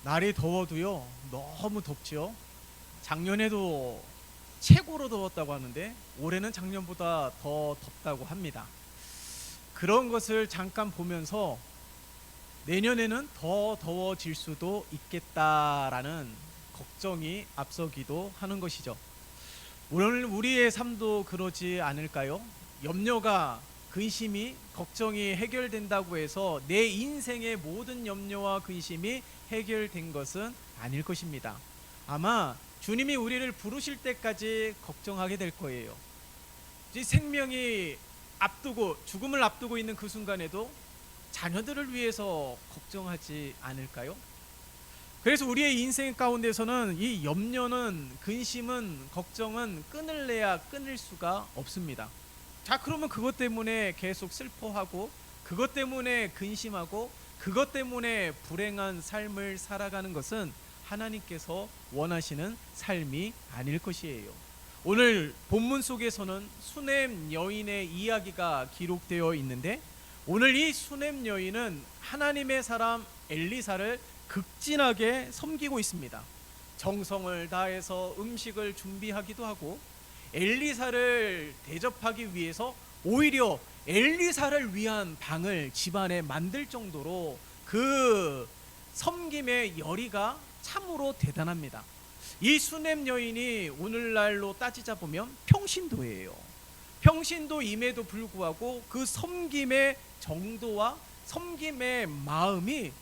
날이 더워도요 너무 덥지요. 작년에도 최고로 더웠다고 하는데 올해는 작년보다 더 덥다고 합니다. 그런 것을 잠깐 보면서 내년에는 더 더워질 수도 있겠다라는 걱정이 앞서기도 하는 것이죠. 오늘 우리의 삶도 그러지 않을까요? 염려가, 근심이, 걱정이 해결된다고 해서 내 인생의 모든 염려와 근심이 해결된 것은 아닐 것입니다. 아마 주님이 우리를 부르실 때까지 걱정하게 될 거예요. 이 생명이 앞두고 죽음을 앞두고 있는 그 순간에도 자녀들을 위해서 걱정하지 않을까요? 그래서 우리의 인생 가운데서는 이 염려는, 근심은, 걱정은 끊을래야 끊을 수가 없습니다. 자, 그러면 그것 때문에 계속 슬퍼하고, 그것 때문에 근심하고, 그것 때문에 불행한 삶을 살아가는 것은 하나님께서 원하시는 삶이 아닐 것이에요. 오늘 본문 속에서는 수넴 여인의 이야기가 기록되어 있는데, 오늘 이 수넴 여인은 하나님의 사람 엘리사를 극진하게 섬기고 있습니다. 정성을 다해서 음식을 준비하기도 하고 엘리사를 대접하기 위해서 오히려 엘리사를 위한 방을 집안에 만들 정도로 그 섬김의 열의가 참으로 대단합니다. 이 수넴 여인이 오늘날로 따지자 보면 평신도예요. 평신도임에도 불구하고 그 섬김의 정도와 섬김의 마음이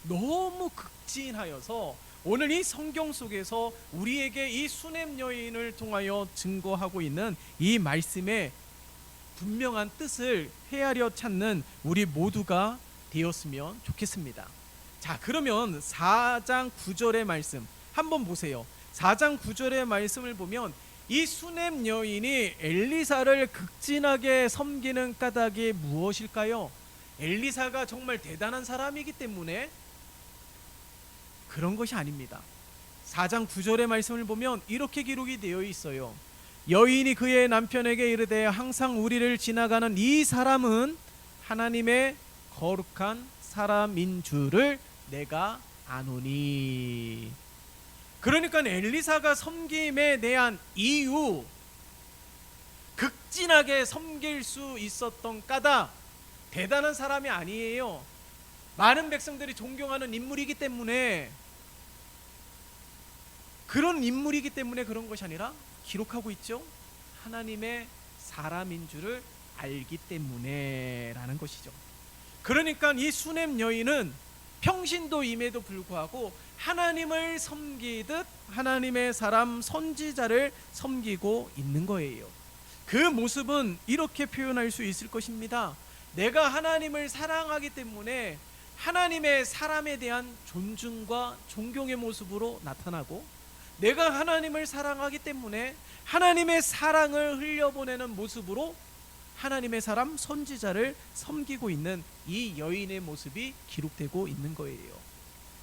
너무 극진하여서 오늘 이 성경 속에서 우리에게 이 수넴 여인을 통하여 증거하고 있는 이 말씀의 분명한 뜻을 헤아려 찾는 우리 모두가 되었으면 좋겠습니다. 자, 그러면 4장 9절의 말씀 한번 보세요. 4장 9절의 말씀을 보면 이 수넴 여인이 엘리사를 극진하게 섬기는 까닭이 무엇일까요? 엘리사가 정말 대단한 사람이기 때문에 그런 것이 아닙니다. 4장 9절의 말씀을 보면 이렇게 기록이 되어 있어요. 여인이 그의 남편에게 이르되 항상 우리를 지나가는 이 사람은 하나님의 거룩한 사람인 줄을 내가 아노니. 그러니까 엘리사가 섬김에 대한 이유, 극진하게 섬길 수 있었던 까닭, 대단한 사람이 아니에요. 많은 백성들이 존경하는 인물이기 때문에, 그런 인물이기 때문에 그런 것이 아니라 기록하고 있죠. 하나님의 사람인 줄을 알기 때문에 라는 것이죠. 그러니까 이 수넴 여인은 평신도임에도 불구하고 하나님을 섬기듯 하나님의 사람 선지자를 섬기고 있는 거예요. 그 모습은 이렇게 표현할 수 있을 것입니다. 내가 하나님을 사랑하기 때문에 하나님의 사람에 대한 존중과 존경의 모습으로 나타나고, 내가 하나님을 사랑하기 때문에 하나님의 사랑을 흘려보내는 모습으로 하나님의 사람 선지자를 섬기고 있는 이 여인의 모습이 기록되고 있는 거예요.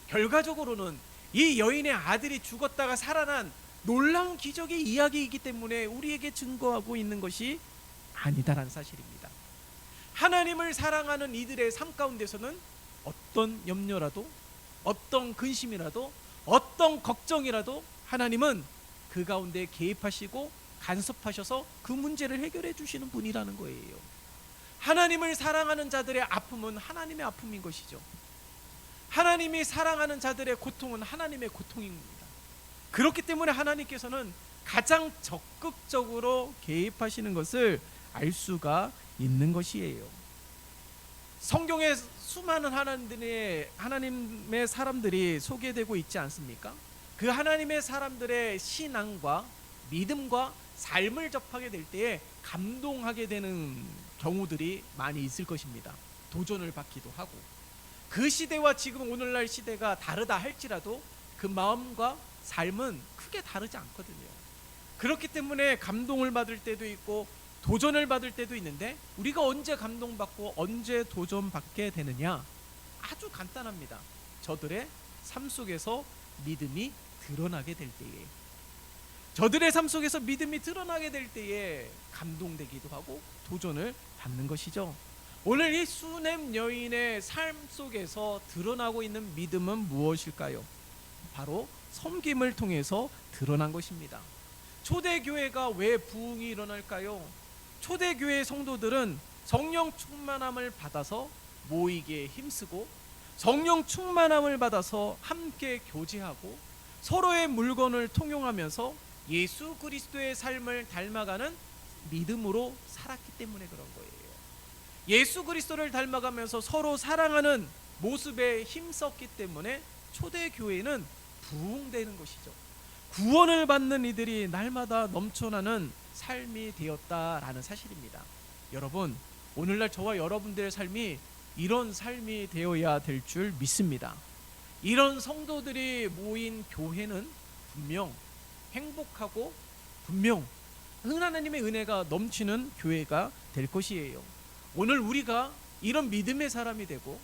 결과적으로는 이 여인의 아들이 죽었다가 살아난 놀라운 기적의 이야기이기 때문에 우리에게 증거하고 있는 것이 아니다라는 사실입니다. 하나님을 사랑하는 이들의 삶 가운데서는 어떤 염려라도, 어떤 근심이라도, 어떤 걱정이라도 하나님은 그 가운데 개입하시고 간섭하셔서 그 문제를 해결해 주시는 분이라는 거예요. 하나님을 사랑하는 자들의 아픔은 하나님의 아픔인 것이죠. 하나님이 사랑하는 자들의 고통은 하나님의 고통입니다. 그렇기 때문에 하나님께서는 가장 적극적으로 개입하시는 것을 알 수가 있는 것이에요. 성경에 수많은 하나님의 사람들이 소개되고 있지 않습니까? 그 하나님의 사람들의 신앙과 믿음과 삶을 접하게 될 때에 감동하게 되는 경우들이 많이 있을 것입니다. 도전을 받기도 하고, 그 시대와 지금 오늘날 시대가 다르다 할지라도 그 마음과 삶은 크게 다르지 않거든요. 그렇기 때문에 감동을 받을 때도 있고 도전을 받을 때도 있는데, 우리가 언제 감동받고 언제 도전받게 되느냐? 아주 간단합니다. 저들의 삶 속에서 믿음이 드러나게 될 때에, 저들의 삶 속에서 믿음이 드러나게 될 때에 감동되기도 하고 도전을 받는 것이죠. 오늘 이 수넴 여인의 삶 속에서 드러나고 있는 믿음은 무엇일까요? 바로 섬김을 통해서 드러난 것입니다. 초대교회가 왜 부흥이 일어날까요? 초대교회 성도들은 성령 충만함을 받아서 모이기에 힘쓰고, 성령 충만함을 받아서 함께 교제하고 서로의 물건을 통용하면서 예수 그리스도의 삶을 닮아가는 믿음으로 살았기 때문에 그런 거예요. 예수 그리스도를 닮아가면서 서로 사랑하는 모습에 힘썼기 때문에 초대교회는 부흥되는 것이죠. 구원을 받는 이들이 날마다 넘쳐나는 삶이 되었다라는 사실입니다. 여러분, 오늘날 저와 여러분들의 삶이 이런 삶이 되어야 될 줄 믿습니다. 이런 성도들이 모인 교회는 분명 행복하고 분명 하나님의 은혜가 넘치는 교회가 될 것이에요. 오늘 우리가 이런 믿음의 사람이 되고,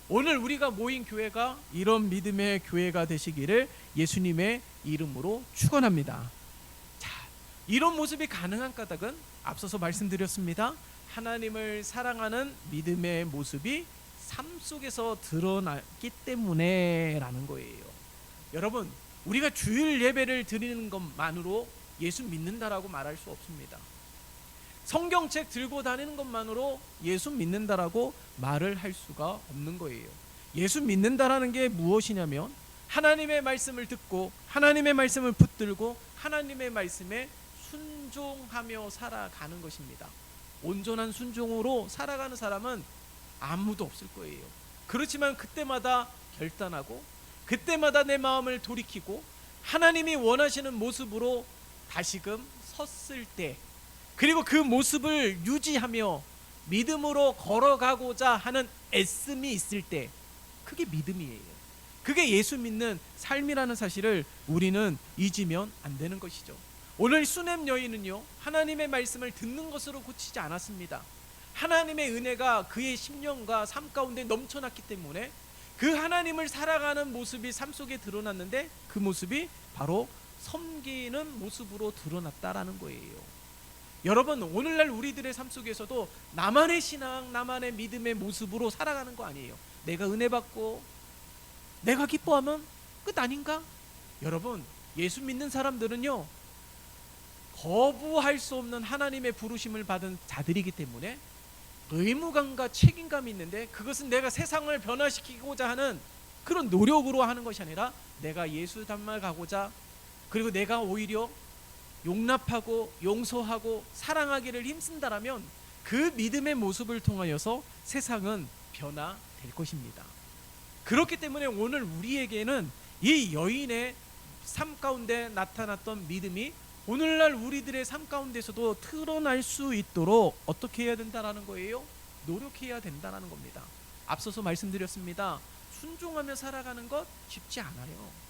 오늘 우리가 모인 교회가 이런 믿음의 교회가 되시기를 예수님의 이름으로 축원합니다. 자, 이런 모습이 가능한 까닭은 앞서서 말씀드렸습니다. 하나님을 사랑하는 믿음의 모습이 삶 속에서 드러났기 때문에 라는 거예요. 여러분, 우리가 주일 예배를 드리는 것만으로 예수 믿는다라고 말할 수 없습니다. 성경책 들고 다니는 것만으로 예수 믿는다라고 말을 할 수가 없는 거예요. 예수 믿는다라는 게 무엇이냐면 하나님의 말씀을 듣고 하나님의 말씀을 붙들고 하나님의 말씀에 순종하며 살아가는 것입니다. 온전한 순종으로 살아가는 사람은 아무도 없을 거예요. 그렇지만 그때마다 결단하고 그때마다 내 마음을 돌이키고 하나님이 원하시는 모습으로 다시금 섰을 때, 그리고 그 모습을 유지하며 믿음으로 걸어가고자 하는 애씀이 있을 때, 그게 믿음이에요. 그게 예수 믿는 삶이라는 사실을 우리는 잊으면 안 되는 것이죠. 오늘 수넴 여인은요, 하나님의 말씀을 듣는 것으로 그치지 않았습니다. 하나님의 은혜가 그의 심령과 삶 가운데 넘쳐났기 때문에 그 하나님을 살아가는 모습이 삶 속에 드러났는데, 그 모습이 바로 섬기는 모습으로 드러났다라는 거예요. 여러분, 오늘날 우리들의 삶 속에서도 나만의 신앙, 나만의 믿음의 모습으로 살아가는 거 아니에요. 내가 은혜 받고 내가 기뻐하면 끝 아닌가? 여러분, 예수 믿는 사람들은요, 거부할 수 없는 하나님의 부르심을 받은 자들이기 때문에 의무감과 책임감이 있는데, 그것은 내가 세상을 변화시키고자 하는 그런 노력으로 하는 것이 아니라 내가 예수 닮아가고자, 그리고 내가 오히려 용납하고 용서하고 사랑하기를 힘쓴다라면 그 믿음의 모습을 통하여서 세상은 변화될 것입니다. 그렇기 때문에 오늘 우리에게는 이 여인의 삶 가운데 나타났던 믿음이 오늘날 우리들의 삶 가운데서도 드러날 수 있도록 어떻게 해야 된다는 거예요? 노력해야 된다는 겁니다. 앞서서 말씀드렸습니다. 순종하며 살아가는 것 쉽지 않아요.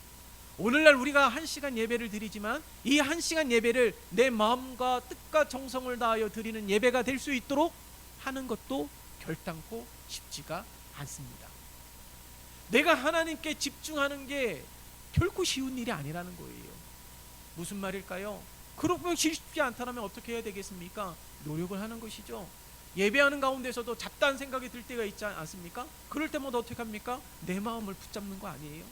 오늘날 우리가 1시간 예배를 드리지만 이 1시간 예배를 내 마음과 뜻과 정성을 다하여 드리는 예배가 될 수 있도록 하는 것도 결단코 쉽지가 않습니다. 내가 하나님께 집중하는 게 결코 쉬운 일이 아니라는 거예요. 무슨 말일까요? 그러면 쉽지 않다면 어떻게 해야 되겠습니까? 노력을 하는 것이죠. 예배하는 가운데서도 잡다한 생각이 들 때가 있지 않습니까? 그럴 때마다 어떻게 합니까? 내 마음을 붙잡는 거 아니에요?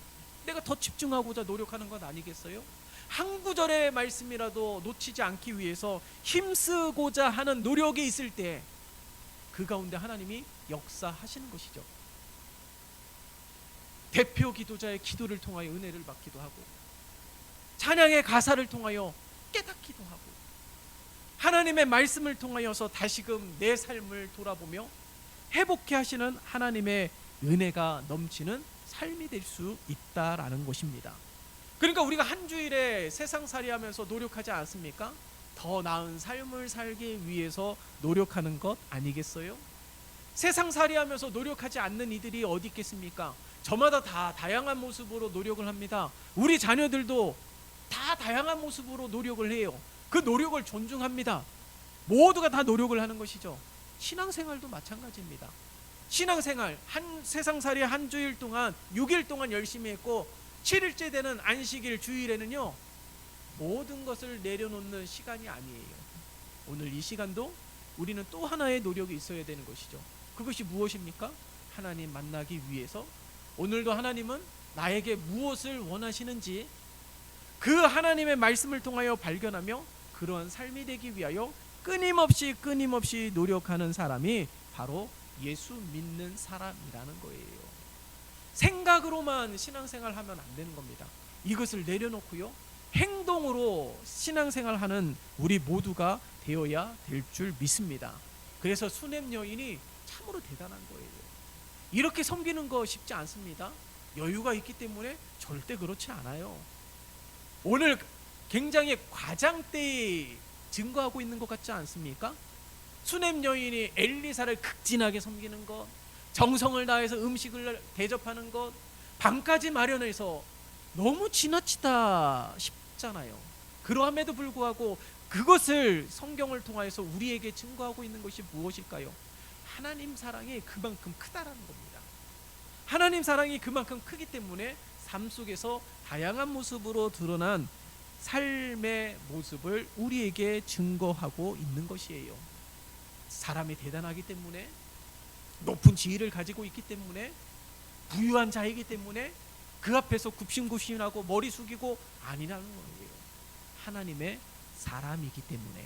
내가 더 집중하고자 노력하는 것 아니겠어요? 한 구절의 말씀이라도 놓치지 않기 위해서 힘쓰고자 하는 노력이 있을 때 그 가운데 하나님이 역사하시는 것이죠. 대표 기도자의 기도를 통하여 은혜를 받기도 하고, 찬양의 가사를 통하여 깨닫기도 하고, 하나님의 말씀을 통하여서 다시금 내 삶을 돌아보며 회복해 하시는 하나님의 은혜가 넘치는 삶이 될 수 있다라는 것입니다. 그러니까 우리가 한 주일에 세상살이 하면서 노력하지 않습니까? 더 나은 삶을 살기 위해서 노력하는 것 아니겠어요? 세상살이 하면서 노력하지 않는 이들이 어디 있겠습니까? 저마다 다 다양한 모습으로 노력을 합니다. 우리 자녀들도 다 다양한 모습으로 노력을 해요. 그 노력을 존중합니다. 모두가 다 노력을 하는 것이죠. 신앙생활도 마찬가지입니다. 신앙생활, 세상살이 한 주일 동안 6일 동안 열심히 했고 7일째 되는 안식일 주일에는요, 모든 것을 내려놓는 시간이 아니에요. 오늘 이 시간도 우리는 또 하나의 노력이 있어야 되는 것이죠. 그것이 무엇입니까? 하나님 만나기 위해서 오늘도 하나님은 나에게 무엇을 원하시는지 그 하나님의 말씀을 통하여 발견하며 그러한 삶이 되기 위하여 끊임없이 노력하는 사람이 바로 예수 믿는 사람이라는 거예요. 생각으로만 신앙생활 하면 안 되는 겁니다. 이것을 내려놓고요, 행동으로 신앙생활하는 우리 모두가 되어야 될 줄 믿습니다. 그래서 수냄 여인이 참으로 대단한 거예요. 이렇게 섬기는 거 쉽지 않습니다. 여유가 있기 때문에 절대 그렇지 않아요. 오늘 굉장히 과장되이 증거하고 있는 것 같지 않습니까? 수냄 여인이 엘리사를 극진하게 섬기는 것, 정성을 다해서 음식을 대접하는 것, 방까지 마련해서 너무 지나치다 싶잖아요. 그러함에도 불구하고 그것을 성경을 통해서 우리에게 증거하고 있는 것이 무엇일까요? 하나님 사랑이 그만큼 크다라는 겁니다. 하나님 사랑이 그만큼 크기 때문에 삶 속에서 다양한 모습으로 드러난 삶의 모습을 우리에게 증거하고 있는 것이에요. 사람이 대단하기 때문에, 높은 지위를 가지고 있기 때문에, 부유한 자이기 때문에 그 앞에서 굽신굽신하고 머리 숙이고 아니라는 거예요. 하나님의 사람이기 때문에,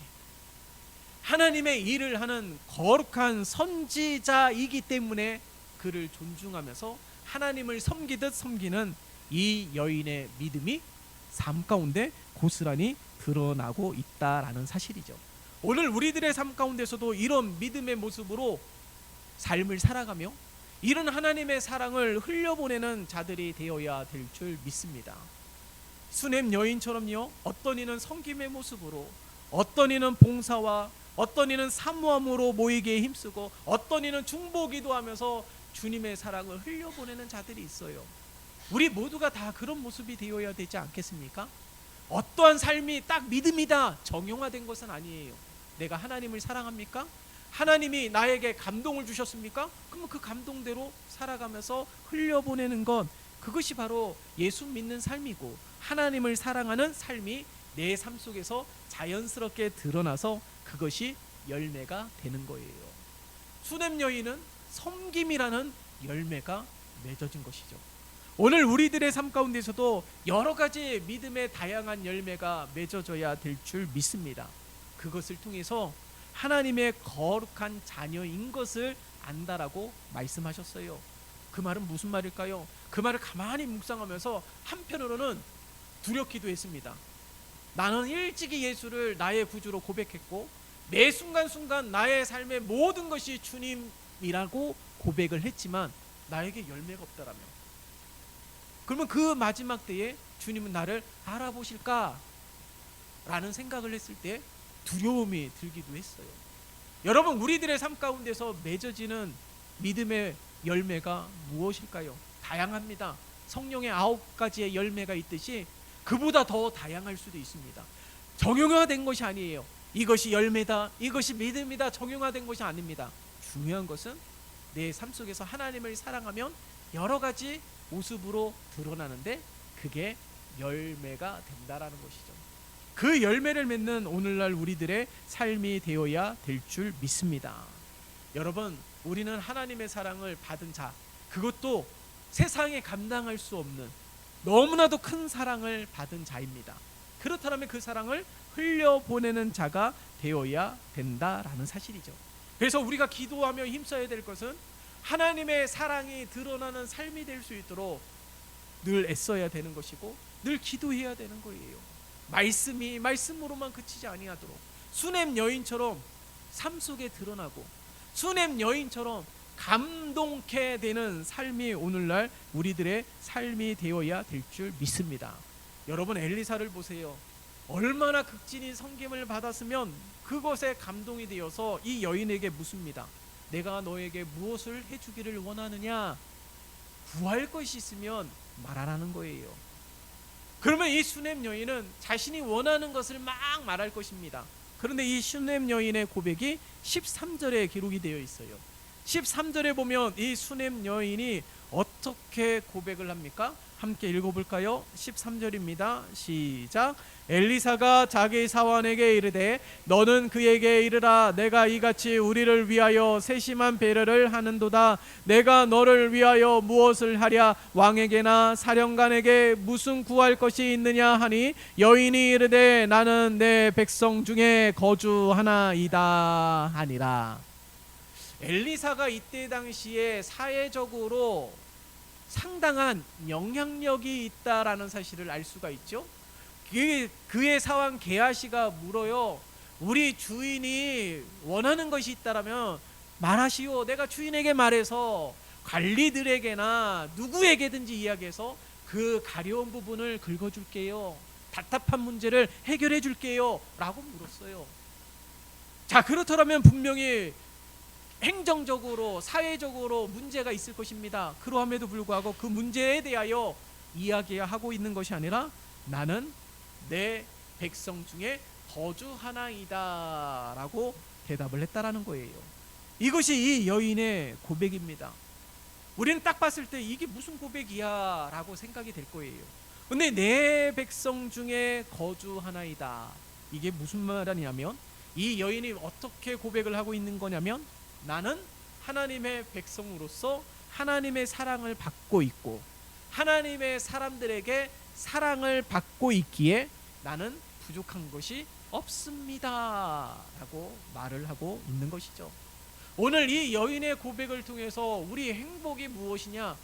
하나님의 일을 하는 거룩한 선지자이기 때문에 그를 존중하면서 하나님을 섬기듯 섬기는 이 여인의 믿음이 삶 가운데 고스란히 드러나고 있다라는 사실이죠. 오늘 우리들의 삶 가운데서도 이런 믿음의 모습으로 삶을 살아가며 이런 하나님의 사랑을 흘려보내는 자들이 되어야 될 줄 믿습니다. 수냄 여인처럼요, 어떤 이는 섬김의 모습으로, 어떤 이는 봉사와, 어떤 이는 사모함으로 모이기에 힘쓰고, 어떤 이는 중보기도하면서 주님의 사랑을 흘려보내는 자들이 있어요. 우리 모두가 다 그런 모습이 되어야 되지 않겠습니까? 어떠한 삶이 딱 믿음이다 정형화된 것은 아니에요. 내가 하나님을 사랑합니까? 하나님이 나에게 감동을 주셨습니까? 그러면 그 감동대로 살아가면서 흘려보내는 것, 그것이 바로 예수 믿는 삶이고 하나님을 사랑하는 삶이 내 삶 속에서 자연스럽게 드러나서 그것이 열매가 되는 거예요. 수냄 여인은 섬김이라는 열매가 맺어진 것이죠. 오늘 우리들의 삶 가운데서도 여러 가지 믿음의 다양한 열매가 맺어져야 될 줄 믿습니다. 그것을 통해서 하나님의 거룩한 자녀인 것을 안다라고 말씀하셨어요. 그 말은 무슨 말일까요? 그 말을 가만히 묵상하면서 한편으로는 두렵기도 했습니다. 나는 일찍이 예수를 나의 구주로 고백했고 매 순간순간 나의 삶의 모든 것이 주님이라고 고백을 했지만 나에게 열매가 없다라며, 그러면 그 마지막 때에 주님은 나를 알아보실까? 라는 생각을 했을 때 두려움이 들기도 했어요. 여러분, 우리들의 삶 가운데서 맺어지는 믿음의 열매가 무엇일까요? 다양합니다. 성령의 9가지의 열매가 있듯이 그보다 더 다양할 수도 있습니다. 정형화된 것이 아니에요. 이것이 열매다, 이것이 믿음이다, 정형화된 것이 아닙니다. 중요한 것은 내 삶 속에서 하나님을 사랑하면 여러 가지 모습으로 드러나는데 그게 열매가 된다라는 것이죠. 그 열매를 맺는 오늘날 우리들의 삶이 되어야 될 줄 믿습니다. 여러분, 우리는 하나님의 사랑을 받은 자, 그것도 세상에 감당할 수 없는 너무나도 큰 사랑을 받은 자입니다. 그렇다면 그 사랑을 흘려보내는 자가 되어야 된다라는 사실이죠. 그래서 우리가 기도하며 힘써야 될 것은 하나님의 사랑이 드러나는 삶이 될 수 있도록 늘 애써야 되는 것이고 늘 기도해야 되는 거예요. 말씀이 말씀으로만 그치지 아니하도록 수냄 여인처럼 삶 속에 드러나고 수냄 여인처럼 감동케 되는 삶이 오늘날 우리들의 삶이 되어야 될 줄 믿습니다. 여러분, 엘리사를 보세요. 얼마나 극진히 섬김을 받았으면 그것에 감동이 되어서 이 여인에게 묻습니다. 내가 너에게 무엇을 해주기를 원하느냐? 구할 것이 있으면 말하라는 거예요. 그러면 이 수냄 여인은 자신이 원하는 것을 막 말할 것입니다. 그런데 이 수냄 여인의 고백이 13절에 기록이 되어 있어요. 13절에 보면 이 수냄 여인이 어떻게 고백을 합니까? 함께 읽어볼까요? 13절입니다. 시작. 엘리사가 자기 사환에게 이르되 너는 그에게 이르라 내가 이같이 우리를 위하여 세심한 배려를 하는도다. 내가 너를 위하여 무엇을 하랴? 왕에게나 사령관에게 무슨 구할 것이 있느냐 하니 여인이 이르되 나는 내 백성 중에 거주하나이다 하니라. 엘리사가 이때 당시에 사회적으로 상당한 영향력이 있다라는 사실을 알 수가 있죠. 그의 사환 게하시가 물어요. 우리 주인이 원하는 것이 있다라면 말하시오. 내가 주인에게 말해서 관리들에게나 누구에게든지 이야기해서 그 가려운 부분을 긁어줄게요. 답답한 문제를 해결해 줄게요 라고 물었어요. 자, 그렇다면 분명히 행정적으로 사회적으로 문제가 있을 것입니다. 그러함에도 불구하고 그 문제에 대하여 이야기하고 있는 것이 아니라 나는 내 백성 중에 거주하나이다 라고 대답을 했다라는 거예요. 이것이 이 여인의 고백입니다. 우리는 딱 봤을 때 이게 무슨 고백이야 라고 생각이 될 거예요. 근데 내 백성 중에 거주하나이다, 이게 무슨 말이냐면 이 여인이 어떻게 고백을 하고 있는 거냐면 나는 하나님의 백성으로서 하나님의 사랑을 받고 있고 하나님의 사람들에게 사랑을 받고 있기에 나는 부족한 것이 없습니다 라고 말을 하고 있는 것이죠. 오늘 이 여인의 고백을 통해서 우리 행복이 무엇이냐,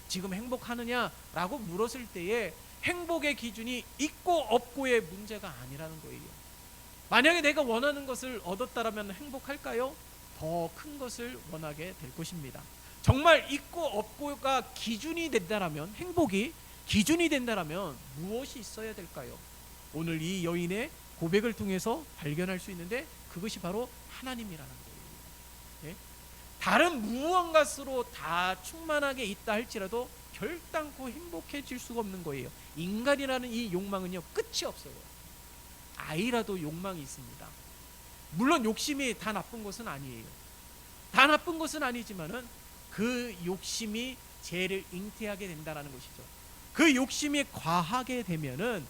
지금 행복하느냐 라고 물었을 때에 행복의 기준이 있고 없고의 문제가 아니라는 거예요. 만약에 내가 원하는 것을 얻었다면 행복할까요? 더 큰 것을 원하게 될 것입니다. 정말 있고 없고가 기준이 된다면, 행복이 기준이 된다면 무엇이 있어야 될까요? 오늘 이 여인의 고백을 통해서 발견할 수 있는데 그것이 바로 하나님이라는 거예요. 예? 다른 무언가로 다 충만하게 있다 할지라도 결단코 행복해질 수가 없는 거예요. 인간이라는 이 욕망은요, 끝이 없어요. 아이라도 욕망이 있습니다. 물론 욕심이 다 나쁜 것은 아니에요. 다 나쁜 것은 아니지만은 그 욕심이 죄를 잉태하게 된다는 것이죠. 그 욕심이 과하게 되면은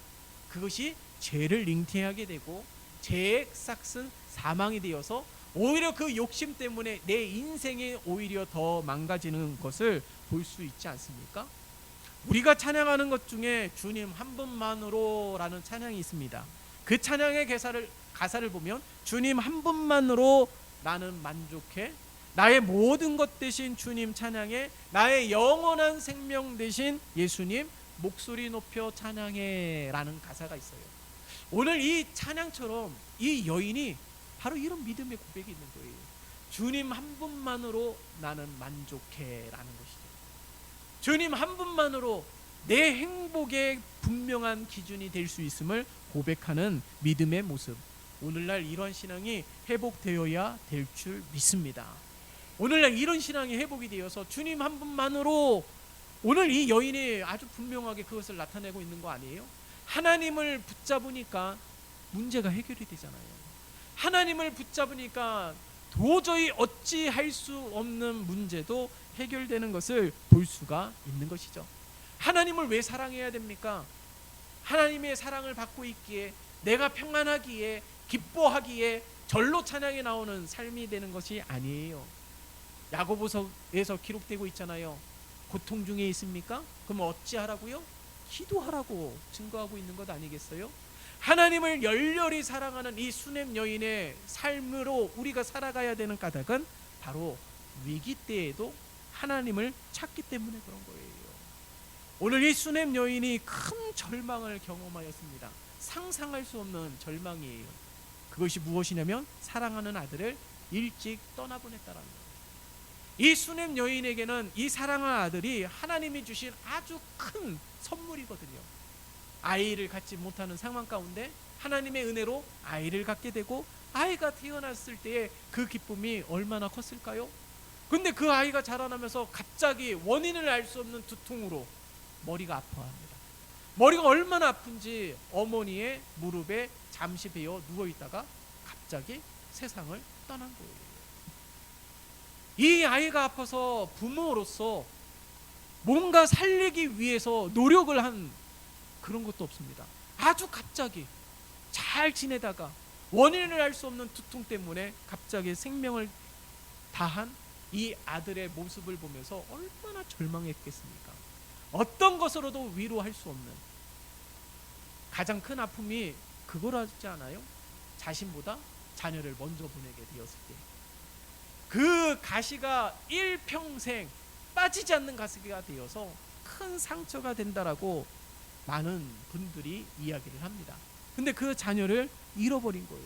그것이 죄를 잉태하게 되고 죄의 싹은 사망이 되어서 오히려 그 욕심 때문에 내 인생이 오히려 더 망가지는 것을 볼 수 있지 않습니까? 우리가 찬양하는 것 중에 주님 한 분만으로 라는 찬양이 있습니다. 그 찬양의 가사를 보면 주님 한 분만으로 나는 만족해, 나의 모든 것 되신 주님 찬양해, 나의 영원한 생명 되신 예수님 목소리 높여 찬양해 라는 가사가 있어요. 오늘 이 찬양처럼 이 여인이 바로 이런 믿음의 고백이 있는 거예요. 주님 한 분만으로 나는 만족해 라는 것이죠. 주님 한 분만으로 내 행복의 분명한 기준이 될 수 있음을 고백하는 믿음의 모습, 오늘날 이런 신앙이 회복되어야 될 줄 믿습니다. 오늘날 이런 신앙이 회복이 되어서 주님 한 분만으로, 오늘 이 여인이 아주 분명하게 그것을 나타내고 있는 거 아니에요? 하나님을 붙잡으니까 문제가 해결이 되잖아요. 하나님을 붙잡으니까 도저히 어찌할 수 없는 문제도 해결되는 것을 볼 수가 있는 것이죠. 하나님을 왜 사랑해야 됩니까? 하나님의 사랑을 받고 있기에, 내가 평안하기에, 기뻐하기에 절로 찬양이 나오는 삶이 되는 것이 아니에요. 야고보서에서 기록되고 있잖아요. 고통 중에 있습니까? 그럼 어찌하라고요? 기도하라고 증거하고 있는 것 아니겠어요? 하나님을 열렬히 사랑하는 이 수냄 여인의 삶으로 우리가 살아가야 되는 까닭은 바로 위기 때에도 하나님을 찾기 때문에 그런 거예요. 오늘 이 수냄 여인이 큰 절망을 경험하였습니다. 상상할 수 없는 절망이에요. 그것이 무엇이냐면 사랑하는 아들을 일찍 떠나보냈다라는 거예요. 이 수냄 여인에게는 이 사랑하는 아들이 하나님이 주신 아주 큰 선물이거든요. 아이를 갖지 못하는 상황 가운데 하나님의 은혜로 아이를 갖게 되고, 아이가 태어났을 때의 그 기쁨이 얼마나 컸을까요? 근데 그 아이가 자라나면서 갑자기 원인을 알 수 없는 두통으로 머리가 아파합니다. 머리가 얼마나 아픈지 어머니의 무릎에 잠시 베어 누워있다가 갑자기 세상을 떠난 거예요. 이 아이가 아파서 부모로서 뭔가 살리기 위해서 노력을 한 그런 것도 없습니다. 아주 갑자기 잘 지내다가 원인을 알 수 없는 두통 때문에 갑자기 생명을 다한 이 아들의 모습을 보면서 얼마나 절망했겠습니까? 어떤 것으로도 위로할 수 없는 가장 큰 아픔이 그거라지 않아요? 자신보다 자녀를 먼저 보내게 되었을 때 그 가시가 일평생 빠지지 않는 가시가 되어서 큰 상처가 된다라고 많은 분들이 이야기를 합니다. 근데 그 자녀를 잃어버린 거예요.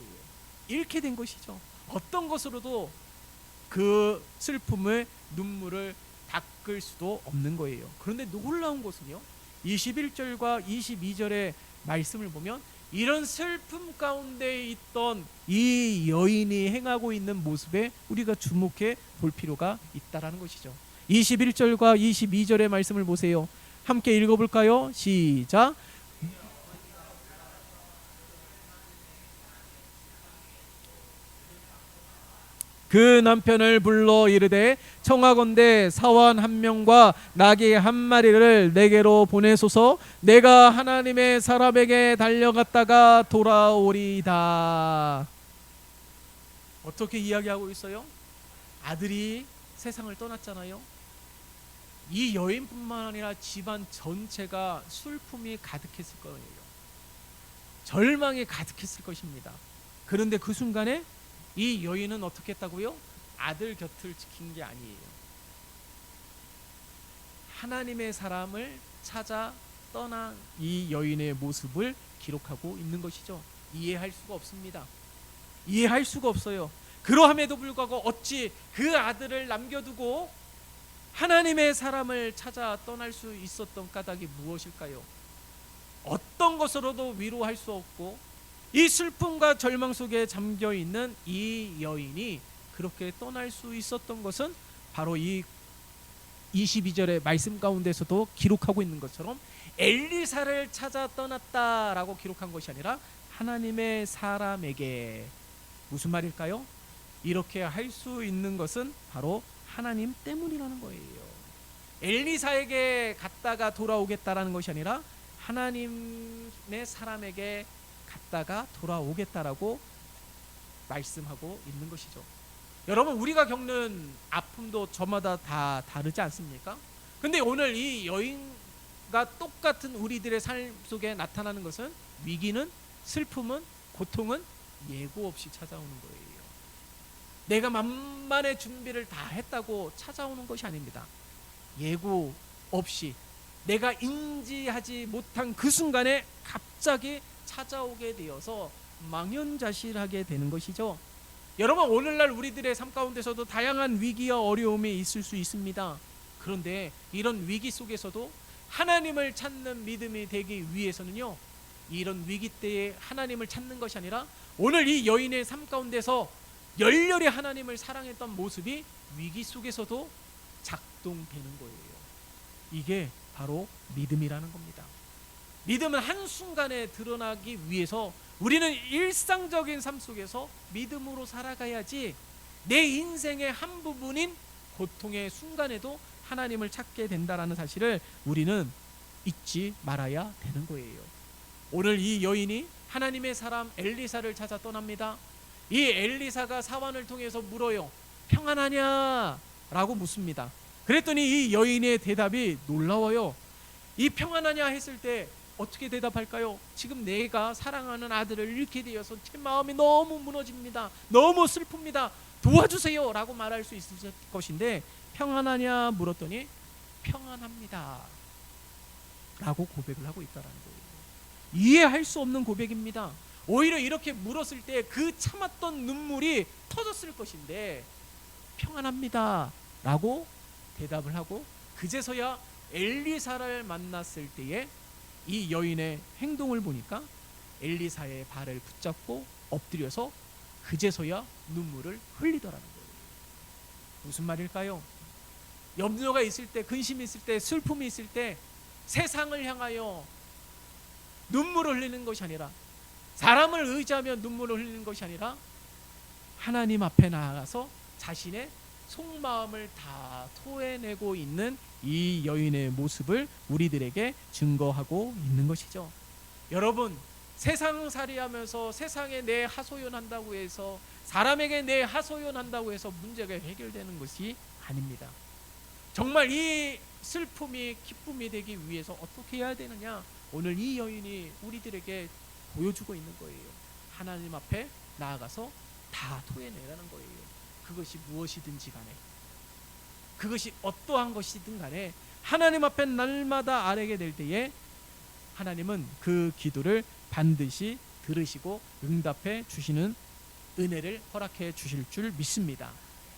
잃게 된 것이죠. 어떤 것으로도 그 슬픔을 눈물을 닦을 수도 없는 거예요. 그런데 놀라운 것은요, 21절과 22절의 말씀을 보면 이런 슬픔 가운데 있던 이 여인이 행하고 있는 모습에 우리가 주목해 볼 필요가 있다라는 것이죠. 21절과 22절의 말씀을 보세요. 함께 읽어볼까요? 시작. 그 남편을 불러 이르되 청하건대 사원 한 명과 나귀 한 마리를 내게로 보내소서. 내가 하나님의 사람에게 달려갔다가 돌아오리이다. 어떻게 이야기하고 있어요? 아들이 세상을 떠났잖아요. 이 여인뿐만 아니라 집안 전체가 슬픔이 가득했을 거예요. 절망이 가득했을 것입니다. 그런데 그 순간에 이 여인은 어떻게 했다고요? 아들 곁을 지킨 게 아니에요. 하나님의 사람을 찾아 떠난 이 여인의 모습을 기록하고 있는 것이죠. 이해할 수가 없습니다. 이해할 수가 없어요. 그러함에도 불구하고 어찌 그 아들을 남겨두고 하나님의 사람을 찾아 떠날 수 있었던 까닭이 무엇일까요? 어떤 것으로도 위로할 수 없고 이 슬픔과 절망 속에 잠겨 있는 이 여인이 그렇게 떠날 수 있었던 것은 바로 이 22절의 말씀 가운데서도 기록하고 있는 것처럼 엘리사를 찾아 떠났다라고 기록한 것이 아니라 하나님의 사람에게. 무슨 말일까요? 이렇게 할 수 있는 것은 바로 하나님 때문이라는 거예요. 엘리사에게 갔다가 돌아오겠다라는 것이 아니라 하나님의 사람에게 갔다가 돌아오겠다라고 말씀하고 있는 것이죠. 여러분, 우리가 겪는 아픔도 저마다 다 다르지 않습니까? 근데 오늘 이 여인과 똑같은 우리들의 삶 속에 나타나는 것은 위기는, 슬픔은, 고통은 예고 없이 찾아오는 거예요. 내가 만반의 준비를 다 했다고 찾아오는 것이 아닙니다. 예고 없이 내가 인지하지 못한 그 순간에 갑자기 찾아오게 되어서 망연자실하게 되는 것이죠. 여러분, 오늘날 우리들의 삶 가운데서도 다양한 위기와 어려움이 있을 수 있습니다. 그런데 이런 위기 속에서도 하나님을 찾는 믿음이 되기 위해서는요, 이런 위기 때에 하나님을 찾는 것이 아니라 오늘 이 여인의 삶 가운데서 열렬히 하나님을 사랑했던 모습이 위기 속에서도 작동되는 거예요. 이게 바로 믿음이라는 겁니다. 믿음은 한순간에 드러나기 위해서 우리는 일상적인 삶 속에서 믿음으로 살아가야지 내 인생의 한 부분인 고통의 순간에도 하나님을 찾게 된다는 사실을 우리는 잊지 말아야 되는 거예요. 오늘 이 여인이 하나님의 사람 엘리사를 찾아 떠납니다. 이 엘리사가 사환을 통해서 물어요. 평안하냐? 라고 묻습니다. 그랬더니 이 여인의 대답이 놀라워요. 이 평안하냐 했을 때 어떻게 대답할까요? 지금 내가 사랑하는 아들을 잃게 되어서 제 마음이 너무 무너집니다. 너무 슬픕니다. 도와주세요 라고 말할 수 있을 것인데, 평안하냐 물었더니 평안합니다 라고 고백을 하고 있다는 거예요. 이해할 수 없는 고백입니다. 오히려 이렇게 물었을 때 그 참았던 눈물이 터졌을 것인데 평안합니다 라고 대답을 하고, 그제서야 엘리사를 만났을 때에 이 여인의 행동을 보니까 엘리사의 발을 붙잡고 엎드려서 그제서야 눈물을 흘리더라는 거예요. 무슨 말일까요? 염려가 있을 때, 근심이 있을 때, 슬픔이 있을 때 세상을 향하여 눈물을 흘리는 것이 아니라, 사람을 의지하며 눈물을 흘리는 것이 아니라 하나님 앞에 나아가서 자신의 속마음을 다 토해내고 있는 이 여인의 모습을 우리들에게 증거하고 있는 것이죠. 여러분, 세상살이하면서 세상에 내 하소연한다고 해서, 사람에게 내 하소연한다고 해서 문제가 해결되는 것이 아닙니다. 정말 이 슬픔이 기쁨이 되기 위해서 어떻게 해야 되느냐, 오늘 이 여인이 우리들에게 보여주고 있는 거예요. 하나님 앞에 나아가서 다 토해내라는 거예요. 그것이 무엇이든지 간에, 그것이 어떠한 것이든 간에 하나님 앞에 날마다 아뢰게 될 때에 하나님은 그 기도를 반드시 들으시고 응답해 주시는 은혜를 허락해 주실 줄 믿습니다.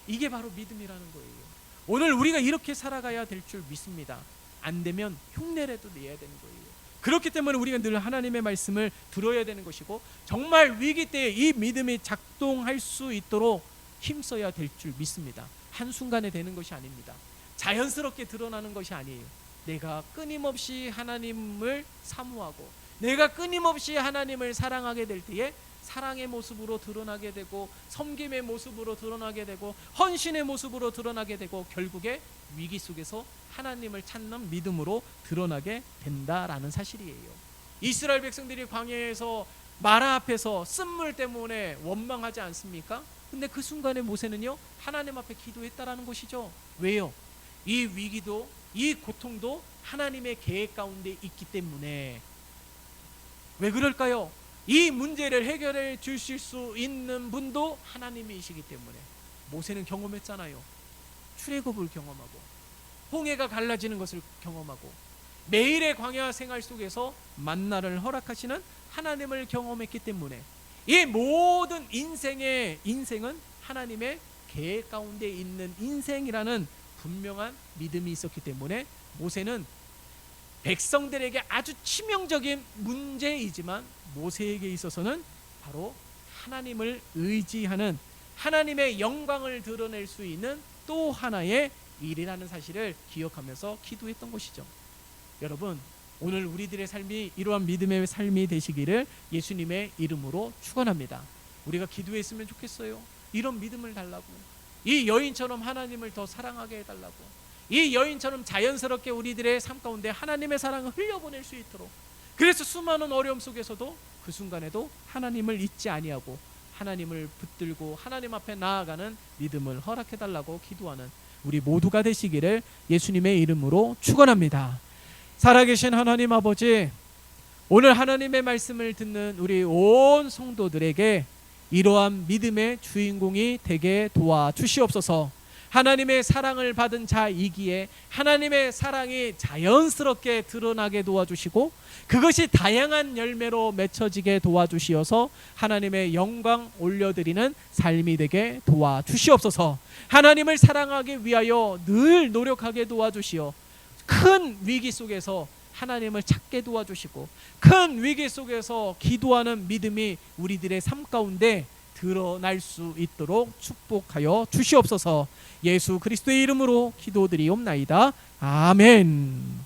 이게 바로 믿음이라는 거예요. 오늘 우리가 이렇게 살아가야 될 줄 믿습니다. 안 되면 흉내라도 내야 되는 거예요. 그렇기 때문에 우리가 늘 하나님의 말씀을 들어야 되는 것이고, 정말 위기 때에 이 믿음이 작동할 수 있도록 힘써야 될 줄 믿습니다. 한순간에 되는 것이 아닙니다. 자연스럽게 드러나는 것이 아니에요. 내가 끊임없이 하나님을 사모하고, 내가 끊임없이 하나님을 사랑하게 될 때에 사랑의 모습으로 드러나게 되고, 섬김의 모습으로 드러나게 되고, 헌신의 모습으로 드러나게 되고, 결국에 위기 속에서 하나님을 찾는 믿음으로 드러나게 된다라는 사실이에요. 이스라엘 백성들이 광야에서 마라 앞에서 쓴물 때문에 원망하지 않습니까? 근데 그 순간에 모세는요, 하나님 앞에 기도했다라는 것이죠. 왜요? 이 위기도, 이 고통도 하나님의 계획 가운데 있기 때문에. 왜 그럴까요? 이 문제를 해결해 주실 수 있는 분도 하나님이시기 때문에. 모세는 경험했잖아요. 출애굽을 경험하고, 홍해가 갈라지는 것을 경험하고, 매일의 광야 생활 속에서 만나를 허락하시는 하나님을 경험했기 때문에 이 모든 인생은 하나님의 계획 가운데 있는 인생이라는 분명한 믿음이 있었기 때문에 모세는 백성들에게 아주 치명적인 문제이지만 모세에게 있어서는 바로 하나님을 의지하는, 하나님의 영광을 드러낼 수 있는 또 하나의 일이라는 사실을 기억하면서 기도했던 것이죠. 여러분, 오늘 우리들의 삶이 이러한 믿음의 삶이 되시기를 예수님의 이름으로 축원합니다. 우리가 기도했으면 좋겠어요. 이런 믿음을 달라고, 이 여인처럼 하나님을 더 사랑하게 해달라고, 이 여인처럼 자연스럽게 우리들의 삶 가운데 하나님의 사랑을 흘려보낼 수 있도록, 그래서 수많은 어려움 속에서도 그 순간에도 하나님을 잊지 아니하고 하나님을 붙들고 하나님 앞에 나아가는 믿음을 허락해달라고 기도하는 우리 모두가 되시기를 예수님의 이름으로 축원합니다. 살아계신 하나님 아버지, 오늘 하나님의 말씀을 듣는 우리 온 성도들에게 이러한 믿음의 주인공이 되게 도와주시옵소서. 하나님의 사랑을 받은 자이기에 하나님의 사랑이 자연스럽게 드러나게 도와주시고, 그것이 다양한 열매로 맺혀지게 도와주시어서 하나님의 영광 올려드리는 삶이 되게 도와주시옵소서. 하나님을 사랑하기 위하여 늘 노력하게 도와주시어 큰 위기 속에서 하나님을 찾게 도와주시고, 큰 위기 속에서 기도하는 믿음이 우리들의 삶 가운데 드러날 수 있도록 축복하여 주시옵소서. 예수 그리스도의 이름으로 기도드리옵나이다. 아멘.